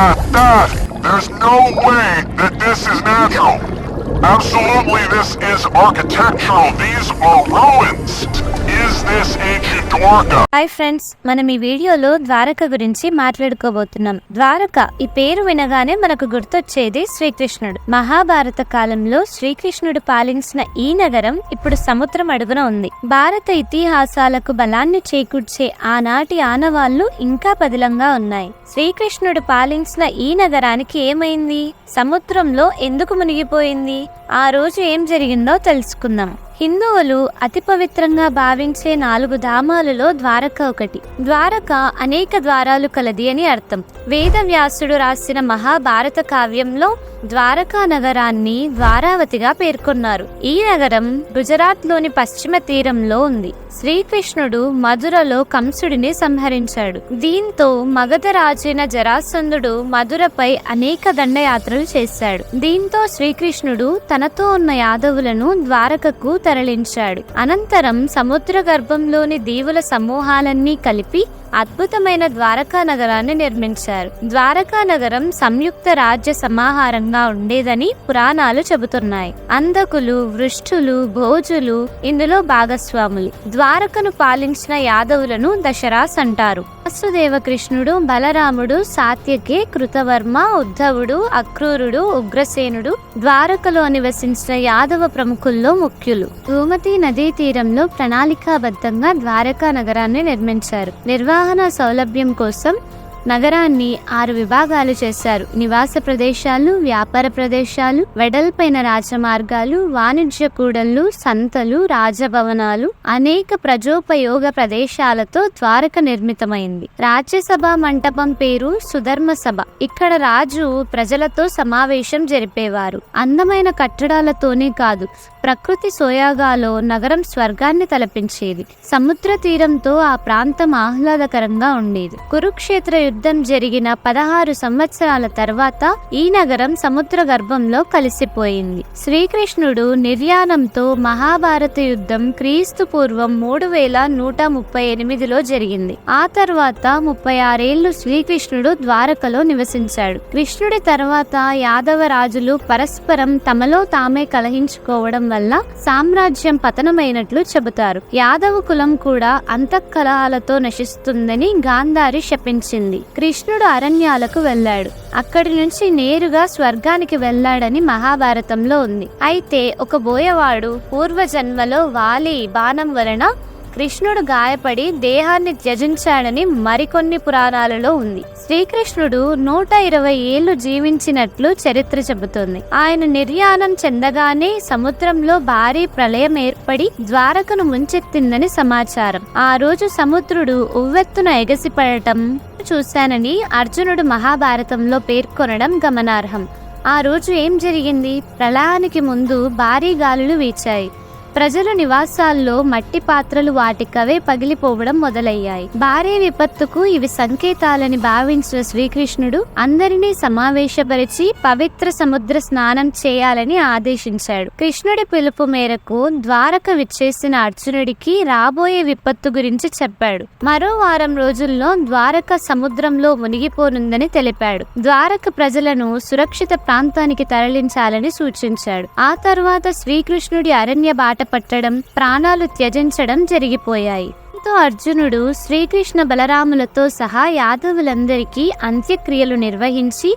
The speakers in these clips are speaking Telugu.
Dad! There's no way that this is natural. Absolutely, this is architectural. These are ruins. Is this ancient Dwarka? Hi friends, మనం ఈ వీడియోలో ద్వారక గురించి మాట్లాడుకోబోతున్నాం. ద్వారక ఈ పేరు వినగానే మనకు గుర్తొచ్చేది శ్రీకృష్ణుడు. మహాభారత కాలంలో శ్రీకృష్ణుడు పాలించిన ఈ నగరం ఇప్పుడు సముద్రం అడుగున ఉంది. భారత ఇతిహాసాలకు బలాన్ని చేకూర్చే ఆనాటి ఆనవాళ్లు ఇంకా పదిలంగా ఉన్నాయి. శ్రీకృష్ణుడు పాలించిన ఈ నగరానికి ఏమైంది? సముద్రంలో ఎందుకు మునిగిపోయింది? ఆ రోజు ఏం జరిగిందో తెలుసుకుందాం. హిందువులు అతి పవిత్రంగా భావించే 4 ధామాలలో ద్వారక ఒకటి. ద్వారక అనేక ద్వారాలు కలది అని అర్థం. వేదవ్యాసుడు రాసిన మహాభారత కావ్యంలో ద్వారకా నగరాన్ని ద్వారావతిగా పేర్కొన్నారు. ఈ నగరం గుజరాత్ లోని పశ్చిమ తీరంలో ఉంది. శ్రీకృష్ణుడు మధురలో కంసుడిని సంహరించాడు. దీంతో మగధ రాజైన జరాసంధుడు మధురపై అనేక దండయాత్రలు చేశాడు. దీంతో శ్రీకృష్ణుడు తనతో ఉన్న యాదవులను ద్వారకకు తరలించాడు. అనంతరం సముద్ర గర్భంలోని దీవుల సమూహాలన్నీ కలిపి అద్భుతమైన ద్వారకా నగరాన్ని నిర్మించారు. ద్వారకా నగరం సంయుక్త రాజ్య సమాహారంగా ఉండేదని పురాణాలు చెబుతున్నాయి. అంధకులు, వృష్టులు, భోజులు ఇందులో భాగస్వాములు. ద్వారకను పాలించిన యాదవులను దశరాస్ అంటారు. వసుదేవ కృష్ణుడు, బలరాముడు, సాత్యకి, కృతవర్మ, ఉద్ధవుడు, అక్రూరుడు, ఉగ్రసేనుడు ద్వారకలో నివసించిన యాదవ ప్రముఖుల్లో ముఖ్యులు. గోమతి నదీ తీరంలో ప్రణాళికాబద్ధంగా ద్వారకా నగరాన్ని నిర్మించారు. నిర్వహణ సౌలభ్యం కోసం నగరాన్ని 6 విభాగాలు చేశారు. నివాస ప్రదేశాలు, వ్యాపార ప్రదేశాలు, వెడల్పైన రాజమార్గాలు, వాణిజ్య కూడళ్లు, సంతలు, రాజభవనాలు, అనేక ప్రజోపయోగ ప్రదేశాలతో ద్వారక నిర్మితమైంది. రాజ్యసభ మంటపం పేరు సుధర్మ సభ. ఇక్కడ రాజు ప్రజలతో సమావేశం జరిపేవారు. అందమైన కట్టడాలతోనే కాదు, ప్రకృతి సోయాగాలో నగరం స్వర్గాన్ని తలపించేది. సముద్ర తీరంతో ఆ ప్రాంతం ఆహ్లాదకరంగా ఉండేది. కురుక్షేత్ర యుద్ధం జరిగిన 16 సంవత్సరాల తర్వాత ఈ నగరం సముద్ర గర్భంలో కలిసిపోయింది. శ్రీకృష్ణుడు నిర్యాణంతో మహాభారత యుద్ధం క్రీస్తు పూర్వం 3138లో జరిగింది. ఆ తర్వాత 36 ఏళ్లు శ్రీకృష్ణుడు ద్వారకలో నివసించాడు. కృష్ణుడి తర్వాత యాదవ రాజులు పరస్పరం తమలో తామే కలహించుకోవడం వల్ల సామ్రాజ్యం పతనమైనట్లు చెబుతారు. యాదవ కులం కూడా అంతఃకలహాలతో నశిస్తుందని గాంధారి శపించింది. కృష్ణుడు అరణ్యాలకు వెళ్ళాడు. అక్కడి నుంచి నేరుగా స్వర్గానికి వెళ్ళాడని మహాభారతంలో ఉంది. అయితే ఒక బోయవాడు పూర్వజన్మలో వాలి బాణం వలన కృష్ణుడు గాయపడి దేహాన్ని త్యజించాడని మరికొన్ని పురాణాలలో ఉంది. శ్రీకృష్ణుడు 120 ఏళ్లు జీవించినట్లు చరిత్ర చెబుతోంది. ఆయన నిర్యాణం చెందగానే సముద్రంలో భారీ ప్రళయం ఏర్పడి ద్వారకను ముంచెత్తిందని సమాచారం. ఆ రోజు సముద్రుడు ఉవ్వెత్తున ఎగసిపడటం చూశానని అర్జునుడు మహాభారతంలో పేర్కొనడం గమనార్హం. ఆ రోజు ఏం జరిగింది? ప్రళయానికి ముందు భారీ గాలులు వీచాయి. ప్రజల నివాసాల్లో మట్టి పాత్రలు వాటికవే పగిలిపోవడం మొదలయ్యాయి. భారీ విపత్తుకు ఇవి సంకేతాలని భావించిన శ్రీకృష్ణుడు అందరినీ సమావేశపరిచి పవిత్ర సముద్ర స్నానం చేయాలని ఆదేశించాడు. కృష్ణుడి పిలుపు మేరకు ద్వారక విచ్చేసిన అర్జునుడికి రాబోయే విపత్తు గురించి చెప్పాడు. మరో వారం రోజుల్లో ద్వారక సముద్రంలో మునిగిపోనుందని తెలిపాడు. ద్వారక ప్రజలను సురక్షిత ప్రాంతానికి తరలించాలని సూచించాడు. ఆ తర్వాత శ్రీకృష్ణుడి అరణ్య బాట పట్టడం, ప్రాణాలు త్యజించడం జరిగిపోయాయి. అర్జునుడు శ్రీకృష్ణ బలరాములతో సహా యాదవులందరికీ అంత్యక్రియలు నిర్వహించి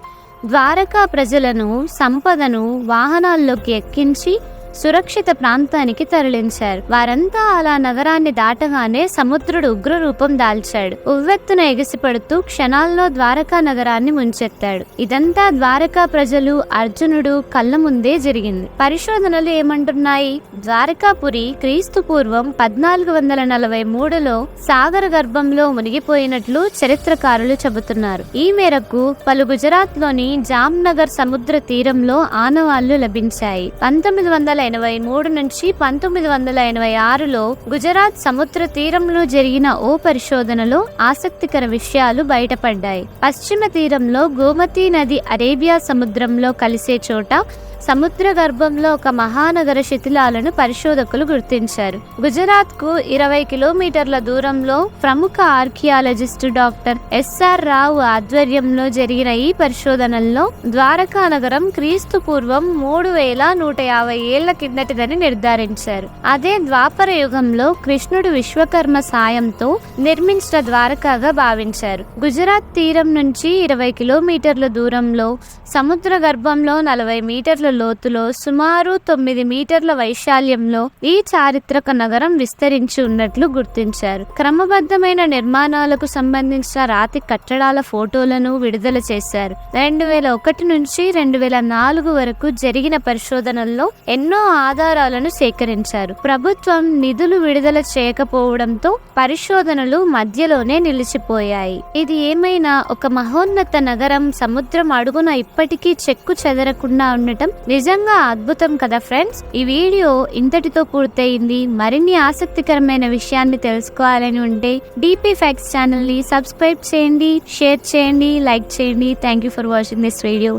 ద్వారకా ప్రజలను, సంపదను వాహనాల్లోకి ఎక్కించి సురక్షిత ప్రాంతానికి తరలించారు. వారంతా అలా నగరాన్ని దాటగానే సముద్రుడు ఉగ్రరూపం దాల్చాడు. ఉవ్వెత్తున ఎగిసిపడుతూ క్షణాల్లో ద్వారకా నగరాన్ని ముంచెత్తాడు. ఇదంతా ద్వారకా ప్రజలు, అర్జునుడు కళ్ళ ముందే జరిగింది. పరిశోధనలు ఏమంటున్నాయి? ద్వారకాపురి క్రీస్తు పూర్వం 1443లో సాగర గర్భంలో మునిగిపోయినట్లు చరిత్రకారులు చెబుతున్నారు. ఈ మేరకు పలు గుజరాత్ లోని జామ్నగర్ సముద్ర తీరంలో ఆనవాళ్లు లభించాయి. 1950 1983 నుంచి 1986లో గుజరాత్ సముద్ర తీరంలో జరిగిన ఓ పరిశోధనలో ఆసక్తికర విషయాలు బయటపడ్డాయి. పశ్చిమ తీరంలో గోమతీ నది అరేబియా సముద్రంలో కలిసే చోట సముద్ర గర్భంలో ఒక మహానగర శిథిలాలను పరిశోధకులు గుర్తించారు. గుజరాత్ కు 20 కిలోమీటర్ల దూరంలో ప్రముఖ ఆర్కియాలజిస్టు డాక్టర్ ఎస్ఆర్ రావు ఆధ్వర్యంలో జరిగిన ఈ పరిశోధనల్లో ద్వారకా నగరం క్రీస్తు పూర్వం 3150 ఏళ్ల కిందటిదని నిర్ధారించారు. అదే ద్వాపర యుగంలో కృష్ణుడు విశ్వకర్మ సాయంతో నిర్మించిన ద్వారకాగా భావించారు. గుజరాత్ తీరం నుంచి 20 కిలోమీటర్ల దూరంలో సముద్ర గర్భంలో 40 మీటర్ల లోతులో సుమారు 9 మీటర్ల వైశాల్యంలో ఈ చారిత్రక నగరం విస్తరించి ఉన్నట్లు గుర్తించారు. క్రమబద్ధమైన నిర్మాణాలకు సంబంధించిన రాతి కట్టడాల ఫోటోలను విడుదల చేశారు. 2001 నుంచి 2004 వరకు జరిగిన పరిశోధనల్లో ఎన్నో ఆధారాలను సేకరించారు. ప్రభుత్వం నిధులు విడుదల చేయకపోవడంతో పరిశోధనలు మధ్యలోనే నిలిచిపోయాయి. ఇది ఏమైనా ఒక మహోన్నత నగరం సముద్రం అడుగున ఇప్పటికీ చెక్కు చెదరకుండా ఉండటం నిజంగా అద్భుతం కదా ఫ్రెండ్స్. ఈ వీడియో ఇంతటితో పూర్తయింది. మరిన్ని ఆసక్తికరమైన విషయాన్ని తెలుసుకోవాలని ఉంటే DP Facts ఛానల్ ని సబ్స్క్రైబ్ చేయండి, షేర్ చేయండి, లైక్ చేయండి. Thank you for watching this video.